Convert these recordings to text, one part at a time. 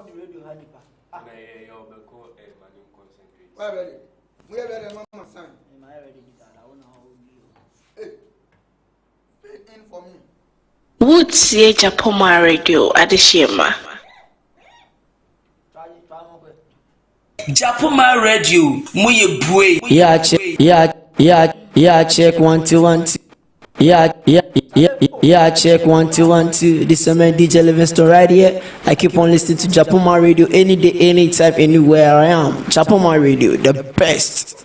the radio hanipa. Na you be call manual concentrate. Why ready? We are ready, mama sign. Am I ready to I wanna hold you. Hey. Pay in for me. Woodsie Japoma Radio Adishima. Japoma Radio, muye bue. Yeah, check 1 2 1 2. Yeah, check 1 2 1 2. This is my DJ Livingston right here. I keep on listening to Japoma Radio any day, anytime, anywhere I am. Japoma Radio, the best.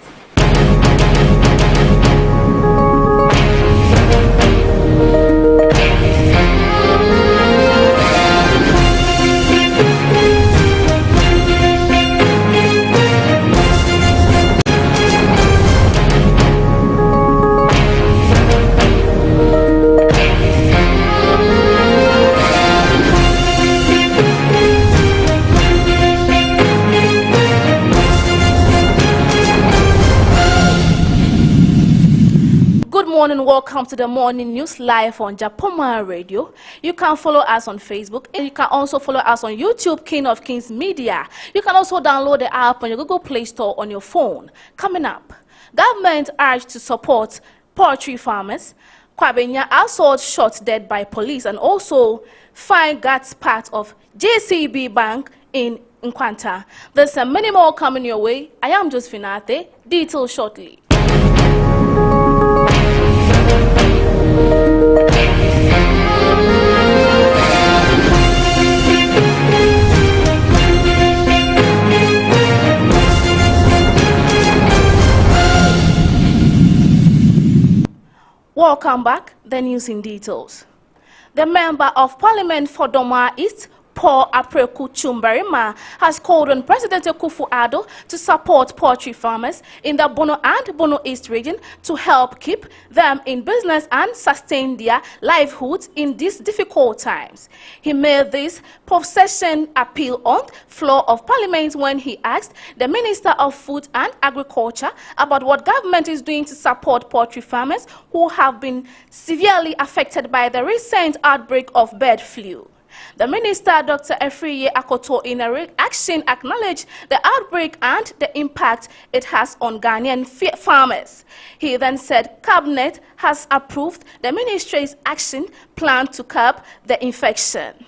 Morning, welcome to the morning news live on Japoma Radio. You can follow us on Facebook and you can also follow us on YouTube, King of Kings Media. You can also download the app on your Google Play Store on your phone. Coming up, government urged to support poultry farmers. Kwabenya assault shot dead by police and also find guards part of JCB Bank in Nkwanta. There's a many more coming your way. I am Josephine Ate. Details shortly. Welcome back. The news in details. The member of Parliament for Doma East, Paul Apreku Chumbarima, has called on President Akufo-Addo to support poultry farmers in the Bono and Bono East region to help keep them in business and sustain their livelihoods in these difficult times. He made this post-session appeal on the floor of Parliament when he asked the Minister of Food and Agriculture about what government is doing to support poultry farmers who have been severely affected by the recent outbreak of bird flu. The Minister, Dr. Efriye Akoto, in a reaction acknowledged the outbreak and the impact it has on Ghanaian farmers. He then said Cabinet has approved the Ministry's action plan to curb the infection.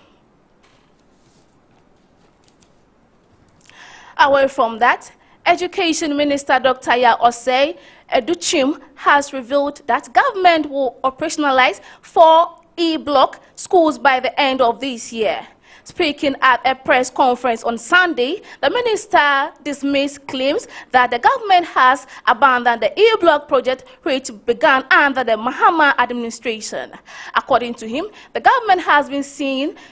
Away from that, Education Minister Dr. Ya Osei Educhim has revealed that government will operationalize 4 E-block schools by the end of this year. Speaking at a press conference on Sunday, the minister dismissed claims that the government has abandoned the E-block project which began under the Mahama administration. According to him, the government has been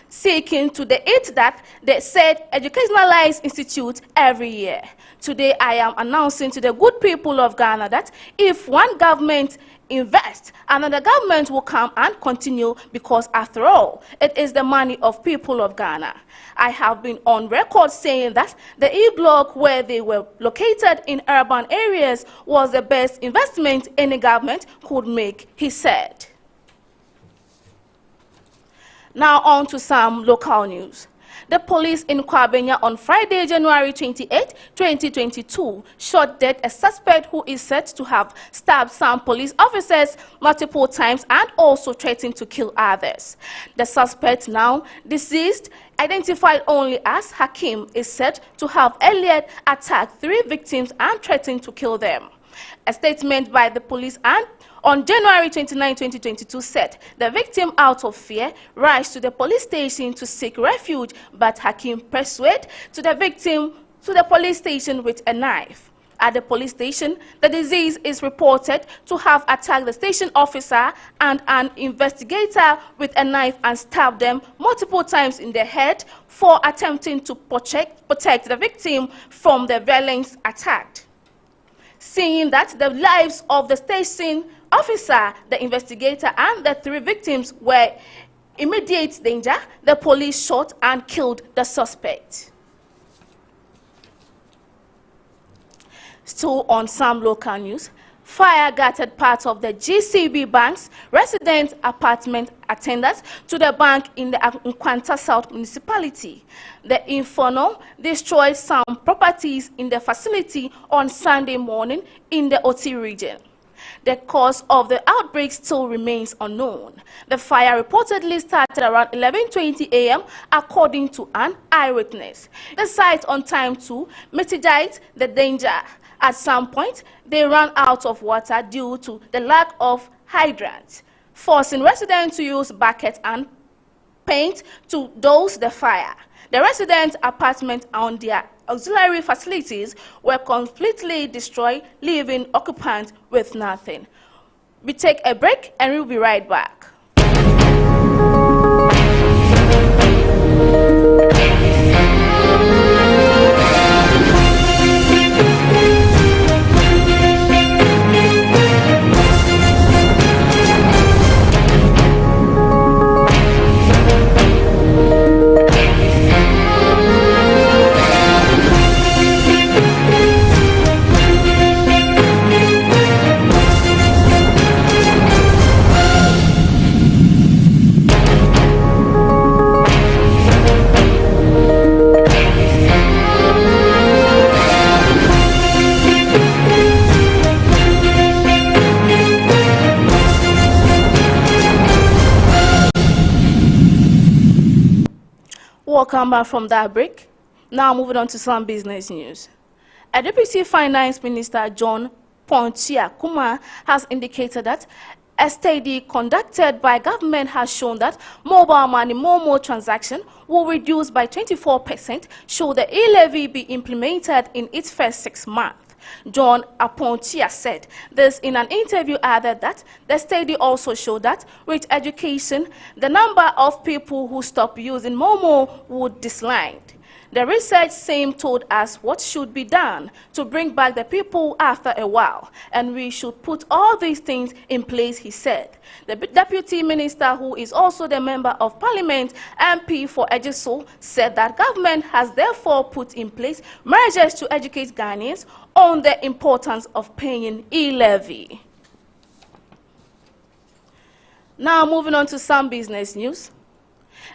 seeking to the aid that they said educationalized institutes every year. Today, I am announcing to the good people of Ghana that if one government invest, another government will come and continue because, after all, it is the money of people of Ghana. I have been on record saying that the E-block, where they were located in urban areas, was the best investment any government could make, he said. Now on to some local news. The police in Kwabenya on Friday, January 28, 2022, shot dead a suspect who is said to have stabbed some police officers multiple times and also threatened to kill others. The suspect, now deceased, identified only as Hakim, is said to have earlier attacked 3 victims and threatened to kill them. A statement by the police on January 29, 2022 said the victim, out of fear, rushed to the police station to seek refuge, but Hakim persuaded the victim to the police station with a knife. At the police station, the deceased is reported to have attacked the station officer and an investigator with a knife and stabbed them multiple times in the head for attempting to protect the victim from the violence attacked. Seeing that the lives of the station officer, the investigator, and the 3 victims were in immediate danger, the police shot and killed the suspect. Still on some local news, Fire gutted part of the GCB Bank's resident apartment attendants to the bank in the Nkwanta South municipality. The inferno destroyed some properties in the facility on Sunday morning in the Oti region. The cause of the outbreak still remains unknown. The fire reportedly started around 11:20 a.m. according to an eyewitness. The site on time to mitigate the danger. At some point, they ran out of water due to the lack of hydrants, forcing residents to use buckets and paint to douse the fire. The resident apartment and their auxiliary facilities were completely destroyed, leaving occupants with nothing. We take a break and we'll be right back. Welcome back from that break. Now moving on to some business news. A Deputy Finance Minister, John Pontia Kuma, has indicated that a study conducted by government has shown that mobile money Momo transaction will reduce by 24% should the e-levy be implemented in its first 6 months. John Apontia said this in an interview, added that the study also showed that with education, the number of people who stop using Momo would decline. The research same told us what should be done to bring back the people after a while, and we should put all these things in place, he said. The Deputy Minister, who is also the Member of Parliament MP for Ejiso, said that government has therefore put in place measures to educate Ghanaians on the importance of paying e-levy. Now moving on to some business news.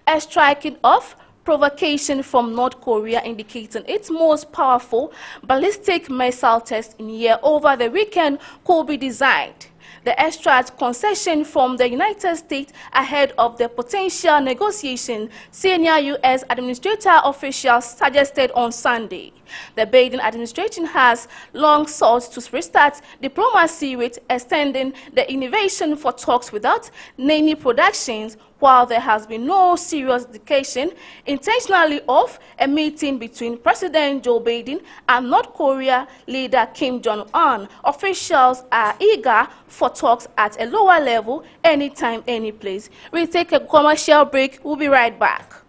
A striking off provocation from North Korea indicating its most powerful ballistic missile test in a year over the weekend could be designed. The extra concession from the United States ahead of the potential negotiation, senior U.S. administrator officials suggested on Sunday. The Biden administration has long sought to restart diplomacy with extending the innovation for talks without naming productions, while there has been no serious indication intentionally of a meeting between President Joe Biden and North Korea leader Kim Jong-un. Officials are eager for talks at a lower level anytime, any place. We'll take a commercial break. We'll be right back.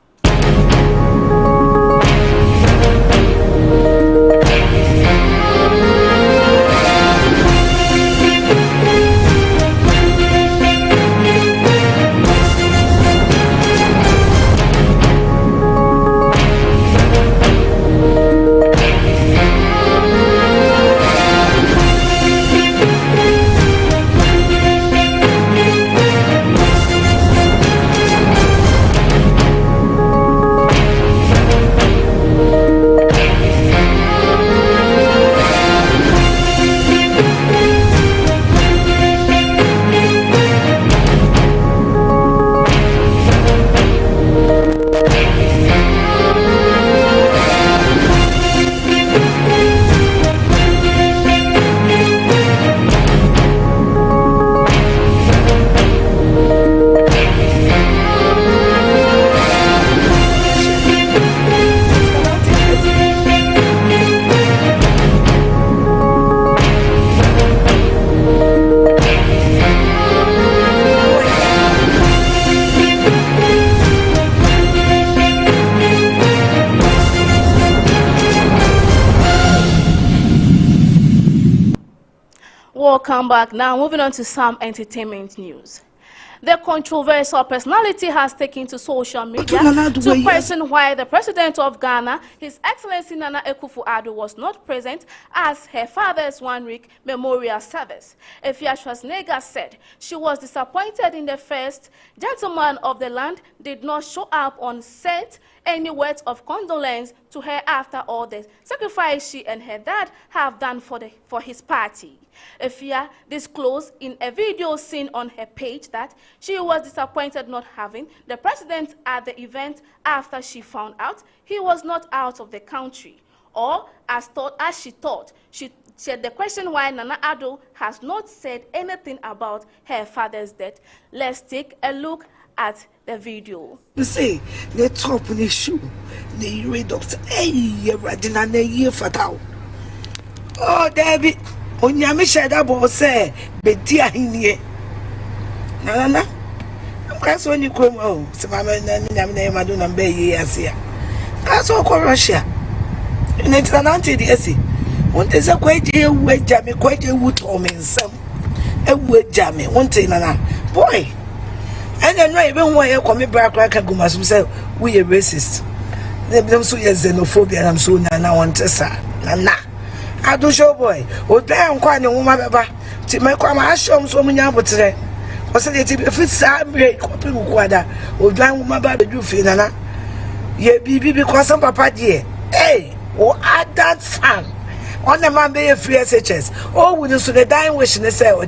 Welcome back. Now moving on to some entertainment news. The controversial personality has taken to social media to question why the president of Ghana, His Excellency Nana Akufo-Addo, was not present as her father's 1-week memorial service. Efia Schwarzenegger said she was disappointed in the first gentleman of the land did not show up on set any words of condolence to her after all the sacrifice she and her dad have done for his party. Efia disclosed in a video seen on her page that she was disappointed not having the president at the event after she found out he was not out of the country. Or, as she thought, she said the question why Nana Addo has not said anything about her father's death. Let's take a look at the video. You see, the top of the shoe, the red doctor, you're Radina, ye fatal. Oh, David, on Yamisha, that boy say, but dear in ye. Nana, that's when you come home. So, my name, I don't know, years here. That's all Russia. And it's an anti-DSC. One is a quite a wet jammy, quite a wood home in some. A wet jammy, one thing, Nana. Boy. And then right even when you come back like a gumas himself, we are racist. Them so xenophobia and I'm so Nana want to say. Nana. I do show boy. O damn quite a woman baba. To make my show so many hours today. Was it if it's a break, copy quada, or damn woman baby do feel Nana. Ye be because some papa dear. Hey, or add that fan. On the man be a free SHS. Oh, we do so the dying wishing to say or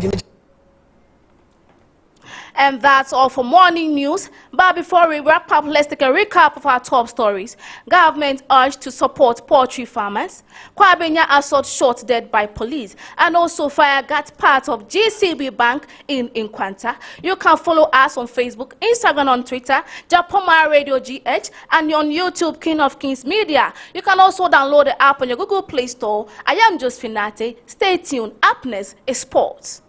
And that's all for morning news. But before we wrap up, let's take a recap of our top stories. Government urged to support poultry farmers. Kwabenya assault shot dead by police. And also fire got part of GCB Bank in Nkwanta. You can follow us on Facebook, Instagram, on Twitter, Japoma Radio GH, and on YouTube, King of Kings Media. You can also download the app on your Google Play Store. I am Josephine Nate. Stay tuned. Appness is sports.